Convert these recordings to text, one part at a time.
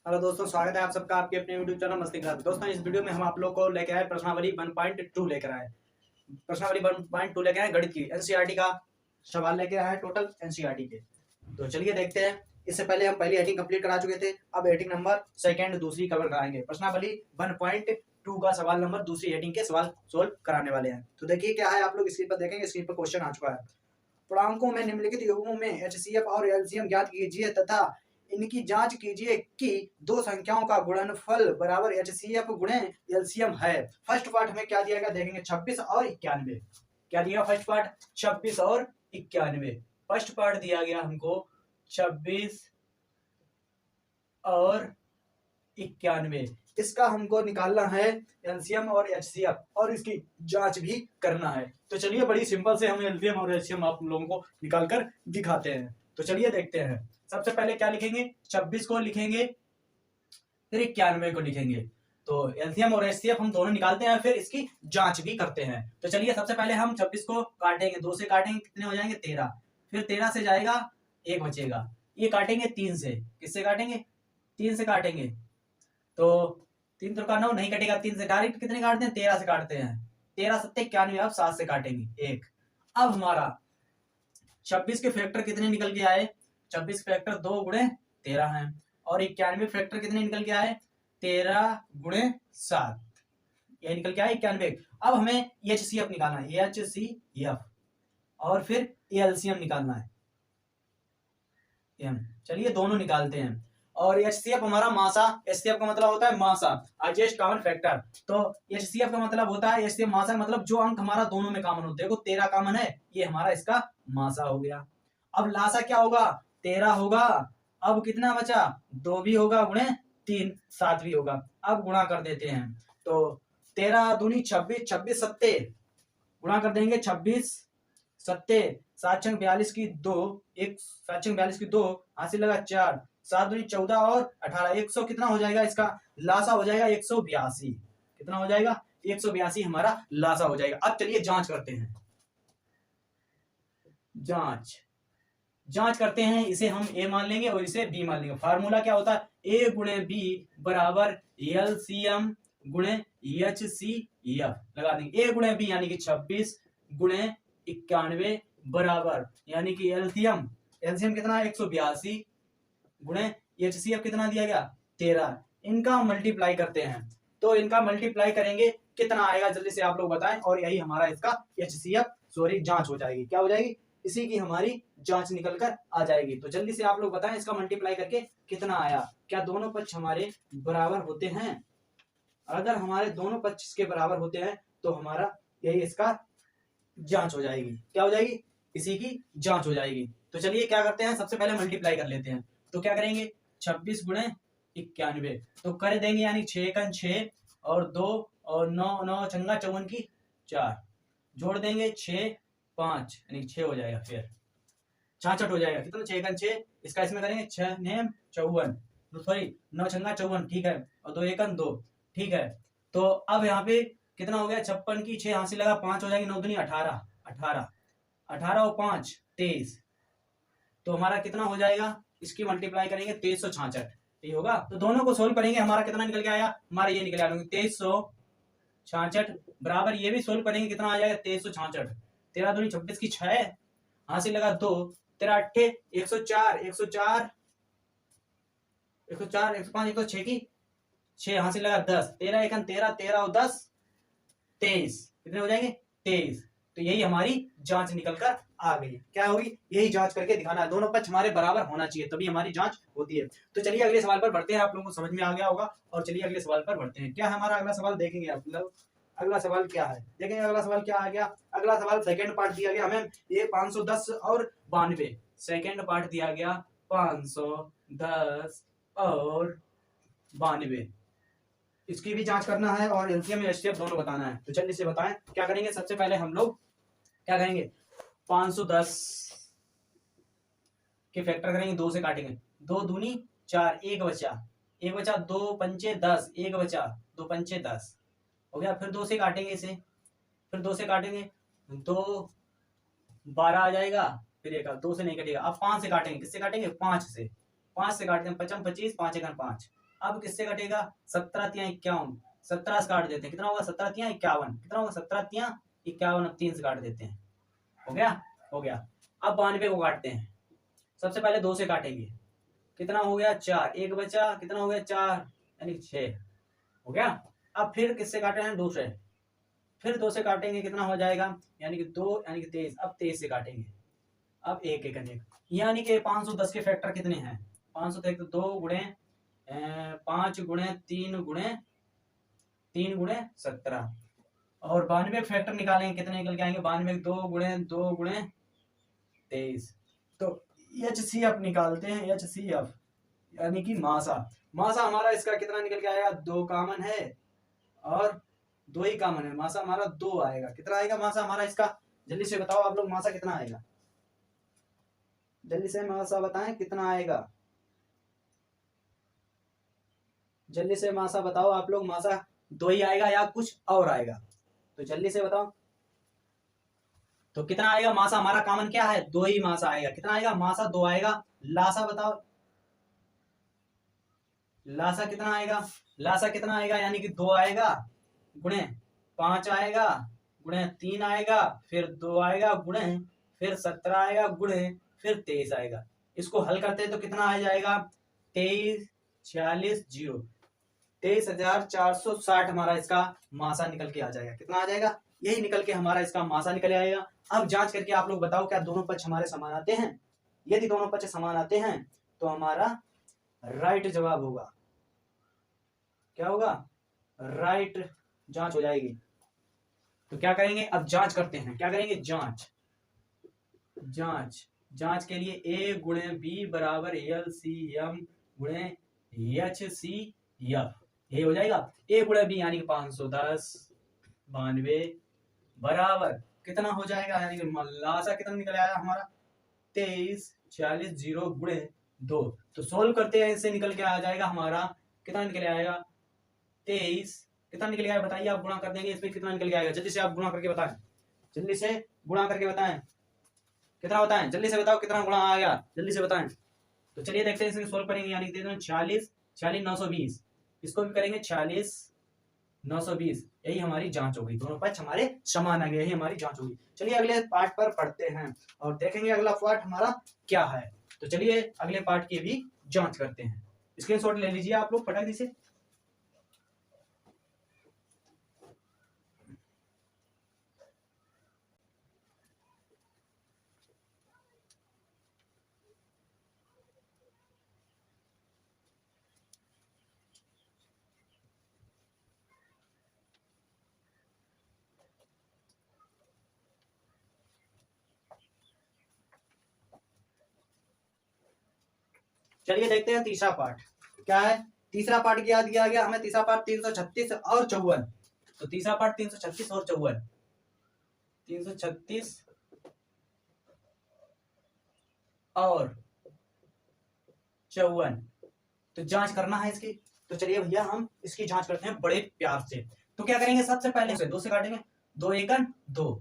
Hello दोस्तों, स्वागत है आप सबका आपके अपने यूट्यूब चैनल मस्ती क्लब। दोस्तों, इस वीडियो में हम आप लोग को लेकर आए प्रश्नावली 1.2 लेकर आए। प्रश्नावली 1.2 लेकर आए गणित की एनसीईआरटी का सवाल लेकर आए टोटल एनसीईआरटी के। तो चलिए देखते हैं। इससे पहले हम पहली हेडिंग कंप्लीट करा चुके थे, अब हेडिंग नंबर सेकंड दूसरी कवर कराएंगे। प्रश्नावली 1.2 का सवाल नंबर दूसरी हेडिंग के सवाल सोल्व कराने वाले हैं। तो देखिए क्या है, आप लोग स्क्रीन पर देखेंगे। स्क्रीन पर क्वेश्चन आ चुका है। पूर्णांकों में निम्नलिखित युग्मों में एचसीएफ और एलसीएम ज्ञात कीजिए तथा इनकी जांच कीजिए कि दो संख्याओं का गुणनफल बराबर एचसीएफ गुणे एलसीएम है। फर्स्ट पार्ट में क्या दिया गया देखेंगे, 26 और 91। क्या दिया फर्स्ट पार्ट, 26 और 91। फर्स्ट पार्ट दिया गया हमको 26 और 91। इसका हमको निकालना है एलसीएम और एचसीएफ और इसकी जांच भी करना है। तो चलिए बड़ी सिंपल से हम एलसीएम और एचसीएम आप लोगों को निकाल कर दिखाते हैं। तो चलिए देखते हैं। सबसे पहले क्या लिखेंगे, 26 को लिखेंगे, फिर 91 को लिखेंगे। तो एलसीएम और एचसीएफ हम दोनों निकालते हैं, फिर इसकी जांच भी करते हैं। तो चलिए सबसे पहले हम 26 को काटेंगे, 2 से काटेंगे, कितने हो जाएंगे 13। फिर 13 से जाएगा 1 बचेगा, ये काटेंगे 3 से। किससे काटेंगे, 3 से काटेंगे। तो 3 तो का 9 नहीं कटेगा, 3 से डायरेक्ट कितने काटते हैं, 13 से काटते हैं। 13 सत्ते 91, अब 7 से काटेंगे 1। अब हमारा 26 के फैक्टर कितने निकल के आए, 26 फैक्टर 2 गुणे 13 है। और 91 फैक्टर कितने निकल के आए, 13 गुणे 7, ये निकल के आए 91। अब हमें एचसीएफ निकालना है, एचसीएफ, और फिर एलसीएम निकालना है, एम। चलिए दोनों निकालते हैं। और एचसीएफ हमारा मासा, एचसीएफ का मतलब होता है मासा, हाईएस्ट कॉमन फैक्टर। तो एचसीएफ का मतलब होता है एचसीएफ मासा, मतलब जो अंक हमारा दोनों में कॉमन होते हैं। देखो 13 कॉमन है, ये हमारा इसका मासा हो गया। अब लासा क्या होगा, 13 होगा। अब कितना बचा, 2 भी होगा गुणे 3, 7 भी होगा। अब गुणा कर देते हैं। तो 13 दूनी 26, 26 सत्ते गुणा कर देंगे, 26 सत्ते 7 छंग 42 की 2, 1 7 छंग 42 की 2, हासिल लगा 4, 7 दूनी 14 और 18, 100 कितना हो जाएगा, इसका लासा हो जाएगा 182। कितना हो जाएगा, 182 हमारा लासा हो जाएगा। अब चलिए जांच करते हैं। जांच करते हैं, इसे हम ए मान लेंगे और इसे बी मान लेंगे। फार्मूला क्या होता है, ए गुणे बी बराबर एलसीएम गुणे एचसीएफ लगा देंगे। ए गुणे बी यानी कि 26 गुणे 91 बराबर, यानी कि एलसीएम कितना है 182 गुणे एचसीएफ कितना दिया गया 13। इनका मल्टीप्लाई करते हैं। तो इनका मल्टीप्लाई करेंगे कितना आएगा, जल्दी से आप लोग बताएं। और यही हमारा इसका एचसीएफ जांच हो जाएगी। क्या हो जाएगी, इसी की हमारी जांच निकल कर आ जाएगी। तो जल्दी से आप लोग बताएं इसका मल्टीप्लाई करके कितना आया। क्या दोनों पक्ष हमारे बराबर होते हैं? अगर हमारे दोनों पक्ष के बराबर होते हैं तो हमारा यही इसका जांच हो जाएगी। क्या हो जाएगी, इसी की जांच हो जाएगी। तो चलिए क्या करते हैं, सबसे पहले मल्टीप्लाई कर लेते हैं। तो क्या करेंगे, 26 गुणे 91 तो कर देंगे, यानी 6 कन 6 और 2 और 9 9 चंगा 54 की 4 जोड़ देंगे 6 5 यानी 6 हो जाएगा। फिर 66 हो जाएगा। कितना, 6 कन 6, इसका इसमें करेंगे 6 नेम 54, सॉरी 9 छंगा 54, ठीक है। और 2 एकन 2, ठीक है। तो अब यहाँ पे कितना हो गया, 56 की 6 हासिल लगा 5 हो जाएगी, 9 दूनी 18 18 18 और 5 23। तो हमारा कितना हो जाएगा, इसकी मल्टीप्लाई करेंगे 2366, ये होगा। तो दोनों को सोल्व करेंगे, हमारा कितना निकल के आया, हमारा ये निकल आया 2366 बराबर, ये भी सोल्व करेंगे कितना आ जाएगा 2366। 13 दूनी 26 की 6 हासिल लगा 2, 13 8 104 104 104 105 106 की 6 हासिल लगा 10, 13 एकन 13 13 और 10 23, कितने हो जाएंगे 23। तो यही हमारी जांच निकल कर आ गई। क्या होगी, यही जांच करके दिखाना है। दोनों पक्ष हमारे बराबर होना चाहिए, तभी हमारी जांच होती है। तो चलिए अगले सवाल पर बढ़ते हैं। आप लोगों को समझ में आ गया होगा। और चलिए अगले सवाल पर बढ़ते हैं। क्या है हमारा अगला सवाल, देखेंगे आप लोग। अगला सवाल क्या है, देखेंगे अगला सवाल क्या आ गया। अगला सवाल सेकंड पार्ट दिया गया हमें, ये 510 और 92। सेकंड पार्ट दिया गया 510 और 92, इसकी भी जांच करना है और एलसीएम या एचसीएफ दोनों बताना है। तो जल्दी से बताएं क्या करेंगे। सबसे पहले हम लोग क्या करेंगे, 510 के फैक्टर करेंगे, 2 से काटेंगे, 2 दूनी 4 1 बचा 2 पंचे 10 1 बचा 2 पंचे 10 हो गया। फिर 2 से काटेंगे इसे, फिर 2 से काटेंगे 2 12 आ जाएगा, फिर एक 2 से नहीं कटेगा। अब 5 से काटेंगे, किससे काटेंगे 5 से, 5 से काटते हैं 55 25 5 1 5 अब किससे कटेगा, 17 तिया 51, 17 से काट देते हैं, कितना होगा 17 तिया 51, कितना होगा 17 तिया 51, अब 3 से काट देते हैं, हो गया, हो गया। अब 92 को काटते हैं, सबसे पहले 2 से काटेंगे, कितना हो गया 4, एक बचा, कितना हो गया 4 यानी 6, हो गया। अब फिर किससे काटे हैं, 2 से, फिर 2 से काटेंगे, कितना हो जाएगा यानी कि 2 यानी कि 23, अब 23 से काटेंगे, अब एक एक एक, यानी कि 510 के फैक्टर कितने हैं, 500 थे तो 2 गुणे 5 गुणे 3 गुणे 17, और 92 फैक्टर निकालेंगे, कितने निकल के आएंगे 92, 2 गुणे 23, तो HCF निकालते हैं, HCF यानी कि मासा, मासा हमारा इसका कितना निकल के आएगा, 2 कॉमन है और 2 ही कॉमन है, मासा हमारा 2 आएगा, कितना आएगा मासा हमारा इसका, जल्दी से बताओ आप लोग मासा कितना आएगा, जल्दी से मासा बताएं कितना आएगा, जल्दी से मासा बताओ आप लोग, मासा 2 ही आएगा या कुछ और आएगा, तो जल्दी से बताओ, तो कितना आएगा मासा हमारा कॉमन क्या है, 2 ही मासा आएगा, कितना आएगा मासा 2 आएगा। लासा बताओ, लासा कितना आएगा, लासा कितना आएगा यानी कि 2 आएगा गुणे 5 आएगा गुणे 3 आएगा फिर 2 आएगा गुणे फिर 17 आएगा गुणे फिर 23 आएगा। इसको हल करते हैं तो कितना आ जाएगा 23 46 0 23,460 हमारा इसका मासा निकल के आ जाएगा। कितना आ जाएगा, यही निकल के हमारा इसका मासा निकल आएगा। अब जांच करके आप लोग बताओ क्या दोनों पक्ष हमारे समान आते हैं। यदि दोनों पक्ष समान आते हैं तो हमारा राइट जवाब होगा। क्या होगा, राइट जांच हो जाएगी। तो क्या करेंगे, अब जांच करते हैं। क्या करेंगे, जांच जांच जांच के लिए a गुणे बी बराबर LCM गुणे HCF, ये हो जाएगा a गुणे बी यानी कि 510 92 बराबर कितना हो जाएगा, यानी कि लासा कितना निकल आया हमारा 23 46 0 गुणे 2। तो सोल्व करते हैं, इससे निकल के आ जाएगा हमारा कितना निकल आएगा 23, कितना निकल आएगा बताइए। आप गुणा कर देंगे इसमें कितना निकल के आएगा, जल्दी से आप गुणा करके बताएं, जल्दी से गुणा करके बताएं कितना होता है, जल्दी से बताओ कितना गुणा आएगा, जल्दी से बताएं। तो चलिए देखते हैं, इसमें सोल्व करेंगे। यानी 46 40 920, इसको भी करेंगे 46 920। यही हमारी जांच होगी, दोनों पक्ष हमारे समान आ गए, यही हमारी जांच होगी। चलिए अगले पार्ट पर पढ़ते हैं और देखेंगे अगला पार्ट हमारा क्या है। तो चलिए अगले पार्ट की भी जांच करते हैं। स्क्रीनशॉट ले लीजिए आप लोग फटाक से। चलिए देखते हैं तीसरा पार्ट क्या है। तीसरा पार्ट क्या दिया गया हमें, तीसरा पार्ट 336 और 54। तो तीसरा पार्ट 336 और 54, 336 और 54। तो जांच करना है इसकी। तो चलिए भैया हम इसकी जांच करते हैं बड़े प्यार से। तो क्या करेंगे, सबसे पहले से 2 से काटेंगे, 2 एकन 2,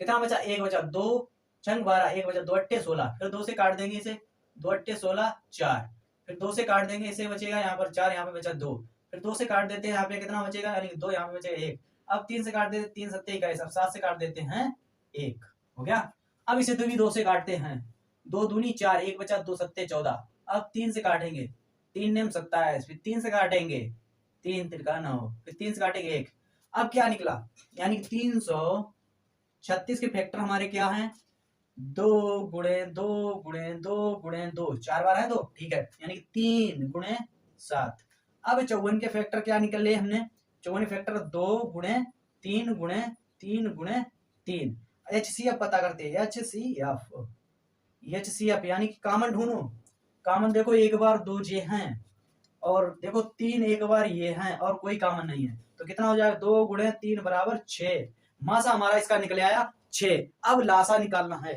कितना बचा 1 बचा 2 छंग 12, 1 बचा 2 अट्ठे 16, फिर 2 से काट देंगे इसे, 2 अट्ठे 16 4, फिर 2 से काट देंगे इसे बचेगा यहाँ पर 4, यहाँ पे बचा 2, फिर 2 से काट देते हैं यहाँ पे कितना बचेगा, यानी 2 यहाँ पे बचेगा 1। अब 3 से काट देते 3 सत्ते 21, अब 7 से काट देते हैं 1, हो गया। अब इसे भी 2 से काटते हैं, 2 दूनी 4, 1 बचा 2 सत्ते 14। अब 3 से काटेंगे, 3 नेम 27, फिर 3 से काटेंगे 3 तिरका 9, फिर 3 से काटेंगे 1। अब क्या निकला, यानी 336 के फैक्टर हमारे क्या हैं, 2 गुणे 2 गुणे 2 गुणे 2, 4 बार है 2, ठीक है, यानी 3 गुणे 7। अब 54 के फैक्टर क्या निकले हमने, 54 फैक्टर 2 गुणे 3 गुणे 3 गुणे 3। HCF पता करते हैं, HCF यानी कि कॉमन ढूंढो। कॉमन देखो एक बार 2 ये हैं और देखो 3 एक बार ये हैं और कोई कॉमन नहीं है, तो कितना हो जाएगा 2 गुणे 3 बराबर 6। मासा हमारा इसका निकले आया 6। अब लासा निकालना है,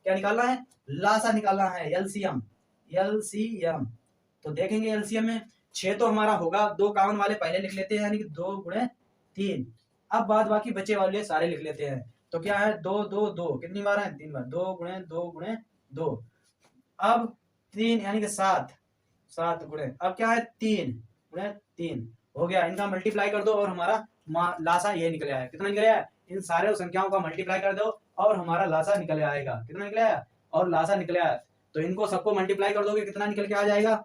क्या निकालना है, लासा निकालना है, LCM। तो देखेंगे LCM में 6 तो हमारा होगा, 2 कॉमन वाले पहले लिख लेते हैं, यानी कि 2 गुणे 3। अब बाद बाकी बचे वाले सारे लिख लेते हैं। तो क्या है 2 2 2, कितनी बार है 3 बार, 2 गुणे 2 गुणे 2। अब 3 यानी कि 7 7 गुणे, अब क्या है 3, गुणे 3 हो गया। इनका मल्टीप्लाई कर दो और हमारा लासा ये निकल आया। कितना निकल आया? इन सारे संख्याओं का मल्टीप्लाई कर दो और हमारा लासा निकल आएगा। कितना निकल आया? और लासा निकल आया। तो इनको सबको मल्टीप्लाई कर दोगे कितना निकल के आ जाएगा?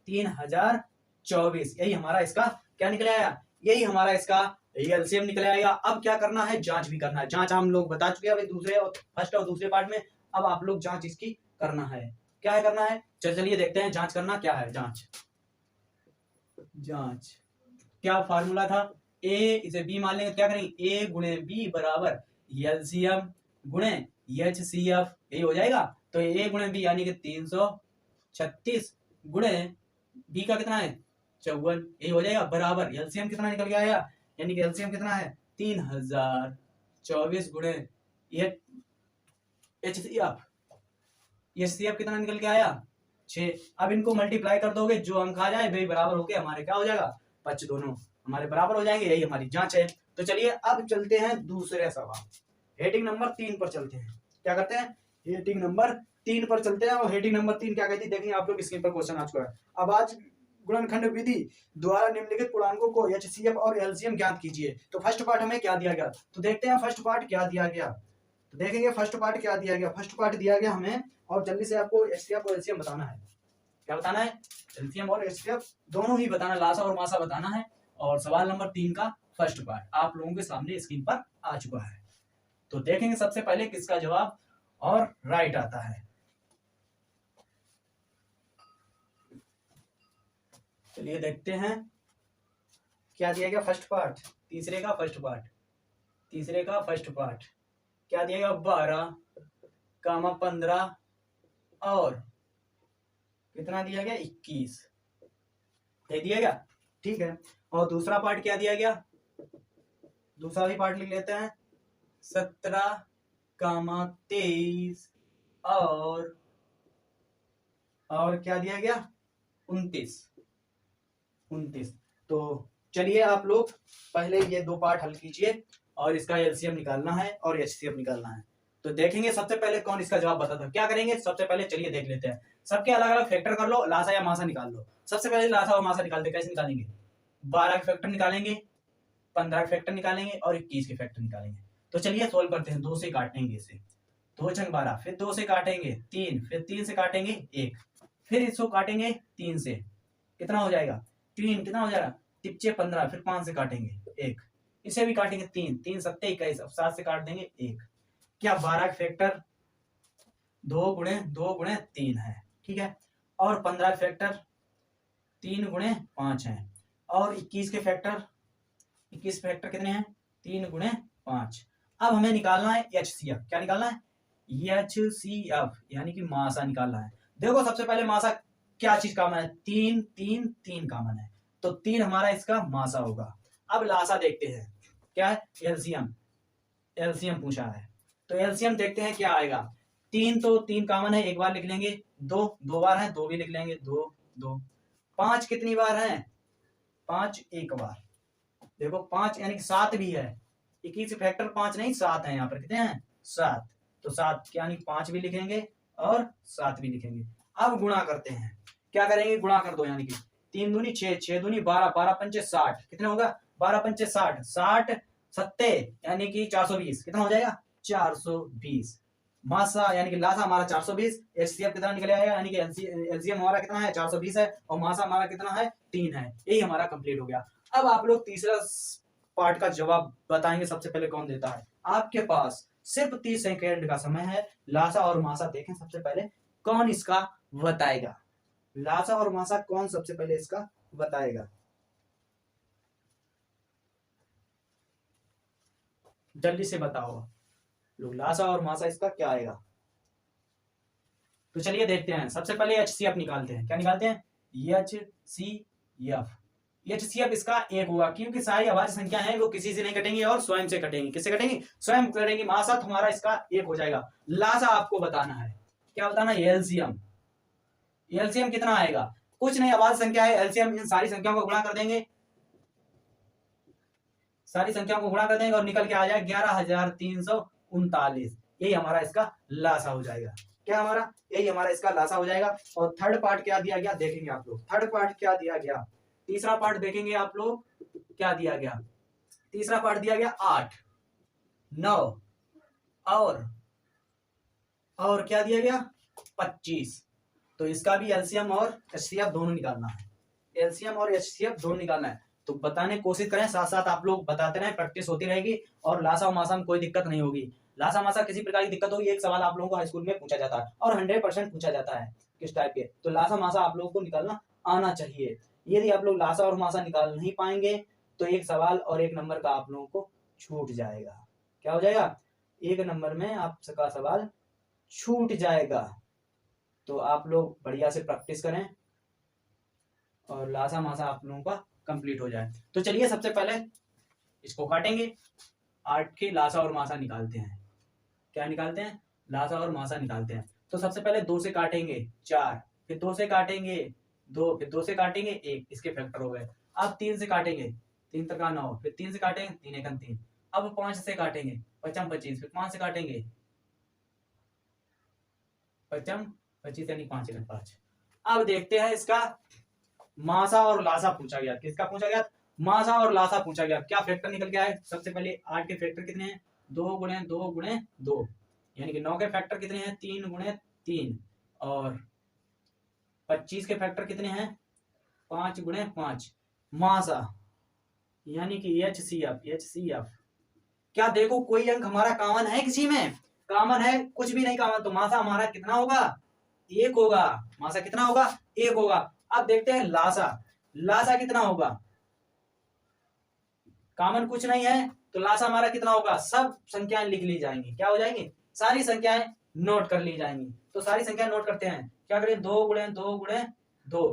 3024। यही हमारा इसका क्या निकल आया? यही हमारा इसका एलसीएम निकल आएगा। अब क्या करना है? जांच भी करना है। जांच हम लोग बता चुके हैं दूसरे और फर्स्ट और दूसरे पार्ट में। अब आप लोग जांच इसकी करना है। क्या है करना है? चलिए देखते हैं जांच करना क्या है। जांच क्या फार्मूला था? ए इसे बी मान लेंगे। क्या करेंगे? ए गुणे बी बराबर एलसीएम गुणे एचसीएफ। यही हो जाएगा। तो ए गुणे बी यानी कि 336 गुणे बी का कितना है? 54। यही हो जाएगा बराबर एलसीएम कितना निकल के आया? यानी कि एलसीएम कितना है? 3024 गुणे एचसीएफ। एचसीएफ कितना निकल के आया? 6। अब इनको मल्टीप्लाई कर दोगे, जो अंक आ जाए वही बराबर होके हमारे क्या हो जाएगा? 5 दोनों हमारे बराबर हो जाएंगे। यही हमारी जांच है। तो चलिए अब चलते हैं दूसरे सवाल, हेडिंग नंबर 3 पर चलते हैं। क्या करते हैं? हेडिंग नंबर 3 पर चलते हैं। और हेडिंग नंबर 3 क्या कहती है? देखेंगे आप लोग स्क्रीन पर क्वेश्चन आ चुका है। अब आज गुणनखंड विधि द्वारा निम्नलिखित पूर्णांकों को एचसीएफ और एलसीएम ज्ञात कीजिए। तो फर्स्ट पार्ट हमें क्या दिया गया? तो देखते हैं फर्स्ट पार्ट क्या दिया गया। तो देखेंगे फर्स्ट पार्ट क्या दिया गया। फर्स्ट पार्ट दिया गया हमें, और जल्दी से आपको एचसीएफ और एलसीएम बताना है। क्या बताना है? एलसीएम और एचसीएफ दोनों ही बताना, लासा और मासा बताना है। और सवाल नंबर 3 का फर्स्ट पार्ट आप लोगों के सामने स्क्रीन पर आ चुका है। तो देखेंगे सबसे पहले किसका जवाब और राइट आता है। चलिए देखते हैं क्या दिया गया। फर्स्ट पार्ट, तीसरे का फर्स्ट पार्ट क्या दिया गया? 12, 15 और कितना दिया गया? 21 दिया गया। ठीक है। और दूसरा पार्ट क्या दिया गया? दूसरा भी पार्ट लिख लेते हैं। 17, 23 और क्या दिया गया? 29। तो चलिए आप लोग पहले ये दो पार्ट हल कीजिए और इसका एलसीएम निकालना है और एचसीएफ निकालना है। तो देखेंगे सबसे पहले कौन इसका जवाब बताता है। क्या करेंगे सबसे पहले? चलिए देख लेते हैं। सबके अलग अलग फैक्टर कर लो, लासा या मासा निकाल लो। सबसे पहले लासा और मासा निकालते। कैसे निकालेंगे? 12 के फैक्टर निकालेंगे, 15 के फैक्टर निकालेंगे और 21 के फैक्टर निकालेंगे। तो चलिए सोल्व करते हैं। 2 से काटेंगे इसे, 2 छंग 12, फिर 2 से काटेंगे 3, फिर 3 से काटेंगे 1, फिर इसको काटेंगे 3 से। कितना हो जाएगा? 3 कितना हो जाएगा? 3 15, फिर 5 से काटेंगे 1, इसे भी काटेंगे 3, 3 7 21, अब 7 से काट देंगे 1। क्या 12 का फैक्टर 2 गुणे 3 है। ठीक है। और 15 का फैक्टर 3 गुणे 5 है। और 21 के फैक्टर कितने हैं? 3 गुणे 5। अब हमें निकालना है एचसीएफ। क्या निकालना है? एचसीएफ यानी कि मासा निकालना है। देखो सबसे पहले मासा क्या चीज कॉमन है? 3 3 3 कॉमन है, तो 3 हमारा इसका मासा होगा। अब लासा देखते हैं। क्या है? एलसीएम पूछा है। तो एलसीएम देखते हैं क्या आएगा। 3 तो 3 कॉमन है, एक बार लिख लेंगे। 2 2 बार है, 2 भी लिख लेंगे। 2 2। 5 कितनी बार है? 5 एक बार। देखो 5 यानी कि 7 भी है। 21 फैक्टर 5 नहीं 7 है। यहाँ पर कितने हैं? 7। तो 7 यानी 5 भी लिखेंगे और 7 भी लिखेंगे। अब गुणा करते हैं। क्या करेंगे? गुणा कर दो, यानी कि 3 दूनी 6, 6 दूनी 12, 12 पंचे 60। कितना होगा? 12 पंचे 60, 60 सत्ते यानी कि 420। कितना हो जाएगा? 420। मासा यानी कि लासा हमारा 420। एचसीएफ कितना निकल आएगा? यानी कि एलसीएम हमारा कितना है? 420 है। और मासा हमारा कितना है? 3 है। यही हमारा कंप्लीट हो गया। अब आप लोग तीसरा पार्ट का जवाब बताएंगे। सबसे पहले कौन देता है? आपके पास सिर्फ 30 सेकेंड का समय है। लासा और मासा देखें सबसे पहले कौन इसका बताएगा। लासा और मासा कौन सबसे पहले इसका बताएगा? जल्दी से बताओ लोग, लासा और मासा इसका क्या आएगा? तो चलिए देखते हैं। सबसे पहले एचसीएफ निकालते हैं। क्या निकालते हैं? एचसीएफ इसका 1 होगा, क्योंकि सारी अभाज्य संख्या है वो किसी से नहीं कटेंगी और स्वयं से कटेंगी। किससे कटेंगी? स्वयं कटेंगी। मासा तुम्हारा इसका 1 हो जाएगा। लासा आपको बताना है। क्या बताना है? एलसीएम कितना आएगा? कुछ नहीं, अभाज्य संख्या है। एलसीएम इन सारी संख्याओं को गुणा कर देंगे, और निकल के आ जाएगा 11,339। यही हमारा इसका लासा हो जाएगा। क्या यही हमारा इसका लासा हो जाएगा। और थर्ड पार्ट क्या दिया गया देखेंगे आप लोग। थर्ड पार्ट क्या दिया गया? तीसरा पार्ट देखेंगे आप लोग, क्या दिया गया, तीसरा पार्ट दिया गया 8, 9 और क्या दिया गया 25। तो इसका भी एलसीएम और एचसीएफ दोनों निकालना है, एलसीएम और एचसीएफ दोनों निकालना है। तो बताने की कोशिश करें, साथ साथ आप लोग बताते रहें, प्रैक्टिस होती रहेगी और लासा और मासा में कोई दिक्कत नहीं होगी। लासा मासा किसी प्रकार की दिक्कत होगी, एक सवाल आप लोगों को हाई स्कूल में पूछा जाता है और 100% पूछा जाता है किस टाइप के। तो लासा मासा आप लोगों को निकालना आना चाहिए। यदि आप लोग लासा और मासा निकाल नहीं पाएंगे तो एक सवाल और 1 नंबर का आप लोगों को छूट जाएगा। क्या हो जाएगा, 1 नंबर में आपका सवाल छूट जाएगा। तो आप लोग बढ़िया से प्रैक्टिस करें और लासा मासा आप लोगों का कंप्लीट हो जाए। तो चलिए सबसे पहले इसको काटेंगे, 8 के लासा और मासा निकालते हैं। क्या निकालते हैं, लासा और मासा निकालते हैं। तो सबसे पहले 2 से काटेंगे 4, फिर 2 से काटेंगे 2, फिर 2 से काटेंगे 1, इसके फैक्टर हो गए। अब 3 से काटेंगे, 3 तक 9, फिर 3 से काटेंगे 3 एकम 3। अब 5 से काटेंगे 5 25, फिर 5 से काटेंगे 5 25 यानी 5 एकम 5। अब देखते हैं इसका मासा और लासा पूछा गया, किसका पूछा गया, मासा और लासा पूछा गया। क्या फैक्टर निकल के आए, सबसे पहले 8 के फैक्टर कितने हैं, 2 गुणे 2 गुणे 2, यानी कि 9 के फैक्टर कितने हैं, 3 गुणे 3, और 25 के फैक्टर कितने हैं, 5 गुणे 5। मासा यानी कि HCF। क्या देखो कोई अंक हमारा कॉमन है, किसी में कॉमन है, कुछ भी नहीं कॉमन, तो मासा हमारा कितना होगा, 1 होगा। मासा कितना होगा, 1 होगा। अब देखते हैं लासा, लासा कितना होगा, कॉमन कुछ नहीं है तो लासा हमारा कितना होगा, सब संख्याएं लिख ली जाएंगी। क्या हो जाएंगी, सारी संख्याएं नोट कर ली जाएंगी। तो सारी संख्याएं नोट करते हैं। क्या करें, 2 गुणे 2 गुणे 2,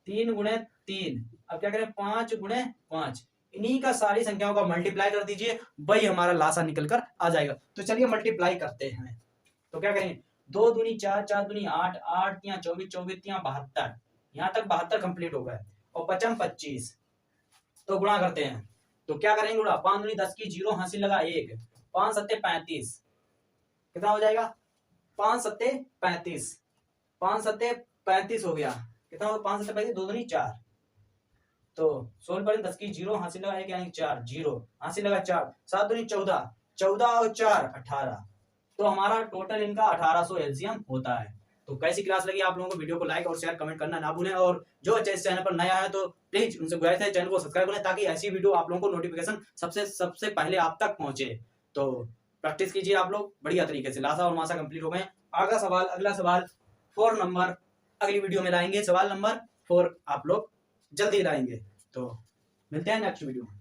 3 गुणे 3, अब क्या करें 5 गुणे 5। इन्हीं का सारी संख्याओं का मल्टीप्लाई कर दीजिए, वही हमारा लासा निकल कर आ जाएगा। तो चलिए मल्टीप्लाई करते हैं। तो क्या करें, 2 दूनी 4, 4 दूनी 8, 8 या 24, 24 या 72, यहाँ तक 72 कंप्लीट हो गए। और 5 25, तो गुणा करते हैं। तो क्या करेंगे गुणा, 5 दूनी 10 की 0, हासिल लगा 1, 5 सत्ते 35, कितना हो जाएगा, 5 सत्ते 35, 5 सत्ते 35 हो गया। कितना होगा, 5 सत्ते 35, 2 दूनी 4, तो 16 पर 10 की 0, हासिल लगा 1 यानी 4, 0 हासिल लगा 4, 7 दूनी 14, 14 और 4 18। तो हमारा टोटल इनका 1800 एलसीएम होता है। तो कैसी क्लास लगी आप लोगों को, वीडियो को लाइक और शेयर कमेंट करना ना भूलें, और जो इस चैनल पर नया है तो प्लीज उनसे गुजारिश है चैनल को सब्सक्राइब करें, ताकि ऐसी वीडियो आप लोगों को नोटिफिकेशन सबसे पहले आप तक पहुंचे। तो प्रैक्टिस कीजिए आप लोग बढ़िया तरीके से। लासा और मासा कंप्लीट हो गए। अगला सवाल 4 नंबर अगली वीडियो में लाएंगे, सवाल नंबर 4 आप लोग जल्दी लाएंगे। तो मिलते हैं नेक्स्ट वीडियो में।